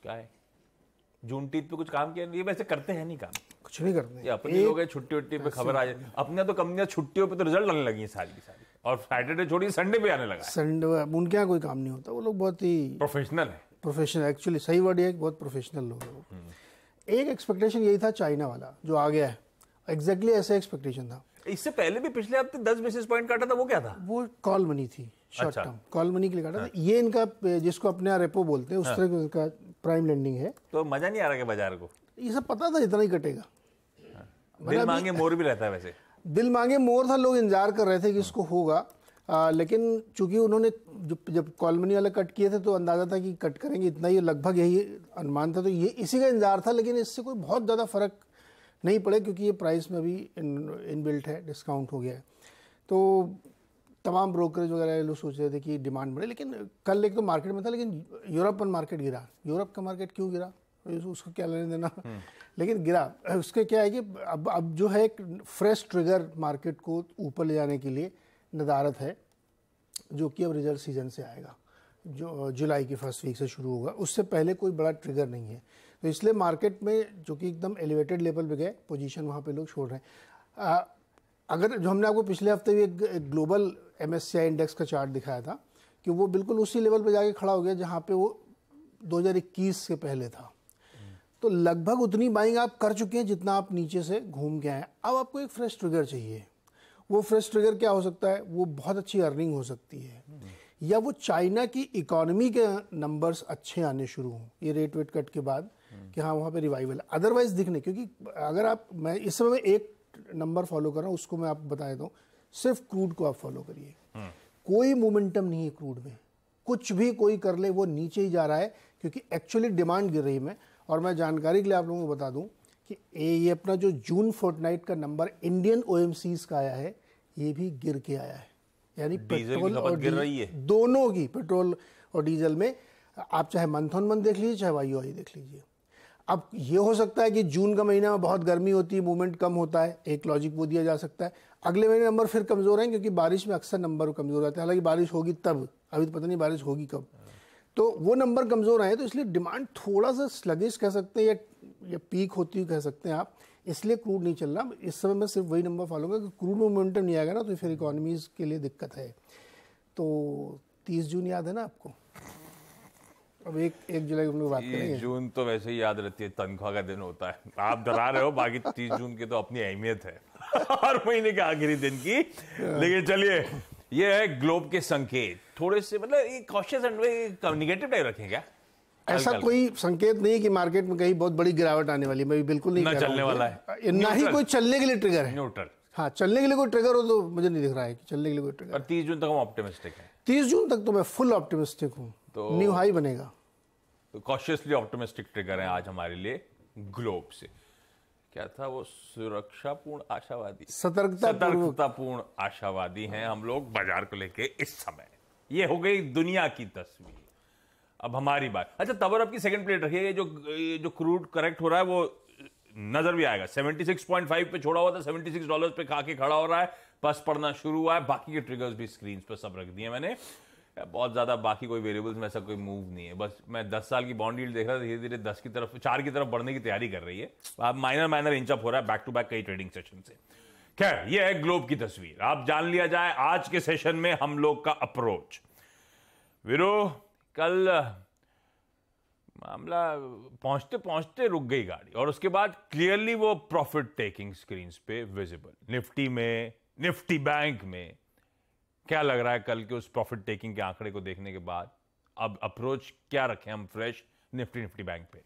क्या है, जून टीथ पे कुछ काम किया? ये वैसे करते हैं नहीं काम, कुछ नहीं करते। ये अपने लोग हैं, छुट्टी उट्टी पे खबर आ जाए। अपने तो कंपनियां छुट्टियों पे तो रिजल्ट आने लगी है सारी की सारी, और सैटरडे छोड़िए संडे पे आने लगा है। संडे उनके यहाँ कोई काम नहीं होता, वो लोग बहुत ही प्रोफेशनल है। प्रोफेशनल, एक्चुअली सही वर्ड है, बहुत प्रोफेशनल लोग हैं वो। एक एक्सपेक्टेशन यही था चाइना वाला जो आ गया है, एग्जैक्टली ऐसा एक्सपेक्टेशन था। इससे पहले भी पिछले हफ्ते 10 बेसिस पॉइंट काटा था, वो क्या था? वो कॉल मनी थी, शॉर्ट अच्छा। टर्म कॉल मनी के लिए काटा था। ये इनका जिसको अपने यहाँ रेपो बोलते हैं, उस तरह का इनका प्राइम लेंडिंग है। तो मजा नहीं आ रहा क्या बाजार को? ये सब पता था इतना ही कटेगा। दिल मांगे मोर भी रहता है वैसे। दिल मांगे मोर था, लोग इंतजार कर रहे थे कि इसको होगा, लेकिन चूंकि उन्होंने जब कॉल मनी वाला कट किए थे तो अंदाजा था कि कट करेंगे इतना ही, लगभग यही अनुमान था, तो ये इसी का इंतजार था। लेकिन इससे कोई बहुत ज़्यादा फर्क नहीं पड़े क्योंकि ये प्राइस में भी इनबिल्ट है, डिस्काउंट हो गया है। तो तमाम ब्रोकरेज वगैरह लोग सोच रहे थे कि डिमांड बढ़े, लेकिन कल एक तो मार्केट में था, लेकिन यूरोपियन मार्केट गिरा। यूरोप का मार्केट क्यों गिरा उसको क्या लेने देना, लेकिन गिरा। उसके क्या है कि अब जो है एक फ्रेश ट्रिगर मार्केट को ऊपर ले जाने के लिए नदारत है, जो कि अब रिजल्ट सीजन से आएगा, जो जुलाई की फर्स्ट वीक से शुरू होगा। उससे पहले कोई बड़ा ट्रिगर नहीं है, तो इसलिए मार्केट में जो कि एकदम एलिवेटेड लेवल पे गए, पोजीशन वहाँ पे लोग छोड़ रहे हैं। अगर जो हमने आपको पिछले हफ्ते भी एक ग्लोबल MSCI इंडेक्स का चार्ट दिखाया था कि वो बिल्कुल उसी लेवल पे जाके खड़ा हो गया जहाँ पे वो 2021 से पहले था। तो लगभग उतनी बाइंग आप कर चुके हैं जितना आप नीचे से घूम के आए। अब आपको एक फ्रेश ट्रिगर चाहिए। वो फ्रेश ट्रिगर क्या हो सकता है? वो बहुत अच्छी अर्निंग हो सकती है, या वो चाइना की इकोनॉमी के नंबर्स अच्छे आने शुरू हों ये रेट वेट कट के बाद, कि हाँ वहाँ पे रिवाइवल। अदरवाइज दिखने, क्योंकि अगर आप, मैं इस समय एक नंबर फॉलो कर रहा हूँ, उसको मैं आपको बता देता हूँ, सिर्फ क्रूड को आप फॉलो करिए। कोई मोमेंटम नहीं है क्रूड में, कुछ भी कोई कर ले वो नीचे ही जा रहा है, क्योंकि एक्चुअली डिमांड गिर रही है। और मैं जानकारी के लिए आप लोगों को बता दूं कि ये अपना जो जून फोर्टनाइट का नंबर इंडियन OMCs का आया है, ये भी गिर के आया है। यानी पेट्रोल और गिर रही है, दोनों की, पेट्रोल और डीजल में। आप चाहे मंथ ऑन मंथ देख लीजिए, चाहे YoY देख लीजिए। अब ये हो सकता है कि जून का महीना में बहुत गर्मी होती है, मूवमेंट कम होता है, एक लॉजिक वो दिया जा सकता है। अगले महीने नंबर फिर कमजोर हैं, क्योंकि बारिश में अक्सर नंबर कमजोर रहते हैं। हालांकि बारिश होगी तब, अभी तो पता नहीं बारिश होगी कब, तो वो नंबर कमजोर आए, तो इसलिए डिमांड थोड़ा सा स्लगिश कह सकते हैं, या पीक होती हुई कह सकते हैं आप। इसलिए क्रूड नहीं चल रहा। इस समय मैं सिर्फ वही नंबर फॉलो करूँगा कि क्रूड में मोमेंटम नहीं आएगा ना, तो फिर इकोनॉमीज के लिए दिक्कत है। तो 30 जून याद है ना आपको? अब एक जुलाई हम लोग बात करेंगे। जून तो वैसे ही याद रहती है, तनख्वाह का दिन होता है, आप डरा रहे हो। बाकी 30 जून की तो अपनी अहमियत है हर महीने के आखिरी दिन की। लेकिन चलिए, ये है ग्लोब के संकेत। थोड़े से मतलब ये कॉशियस एंड निगेटिव टाइप रखें क्या? ऐसा कोई संकेत नहीं कि मार्केट में कहीं बहुत बड़ी गिरावट आने वाली है, मैं बिल्कुल नहीं कह रहा हूं। चलने वाला है, ना ही कोई चलने के लिए ट्रिगर है। न्यूट्रल। हाँ, चलने के लिए कोई ट्रिगर हो तो मुझे नहीं दिख रहा है कि चलने के लिए कोई ट्रिगर। और 30 जून तक हम ऑप्टिमिस्टिक हैं। 30 जून तक तो मैं फुल ऑप्टिमिस्टिक हूँ, तो न्यू हाई बनेगा। तो कॉशियसली ऑप्टिमिस्टिक ट्रिगर है आज हमारे लिए ग्लोब से। क्या था वो? सुरक्षापूर्ण आशावादी, सतर्कतापूर्ण आशावादी हैं हम लोग बाजार को लेके इस समय। ये हो गई दुनिया की तस्वीर। अब हमारी बात। अच्छा, तबर आपकी सेकंड प्लेट रखिए। ये जो क्रूड करेक्ट हो रहा है वो नजर भी आएगा। 76.5 पे छोड़ा हुआ था, $76 पे खा के खड़ा हो रहा है, पस पड़ना शुरू हुआ है। बाकी के ट्रिगर्स भी स्क्रीन पर सब रख दिए मैंने। बहुत ज्यादा बाकी कोई वेरिएबल्स में ऐसा कोई मूव नहीं है। बस मैं 10 साल की बॉन्ड यील्ड देख रहा था, धीरे धीरे 10 की तरफ, 4 की तरफ बढ़ने की तैयारी कर रही है। अब माइनर इंचअप हो रहा है बैक टू बैक कई ट्रेडिंग सेशन से। खैर, ये है ग्लोब की तस्वीर। आप जान लिया जाए आज के सेशन में हम लोग का अप्रोच। वीरो, कल मामला पहुंचते पहुंचते रुक गई गाड़ी, और उसके बाद क्लियरली वो प्रॉफिट टेकिंग स्क्रीन पे विजिबल। निफ्टी में, निफ्टी बैंक में क्या लग रहा है कल के उस प्रॉफिट टेकिंग के आंकड़े को देखने के बाद? अब अप्रोच क्या रखें हम फ्रेश निफ्टी बैंक पे?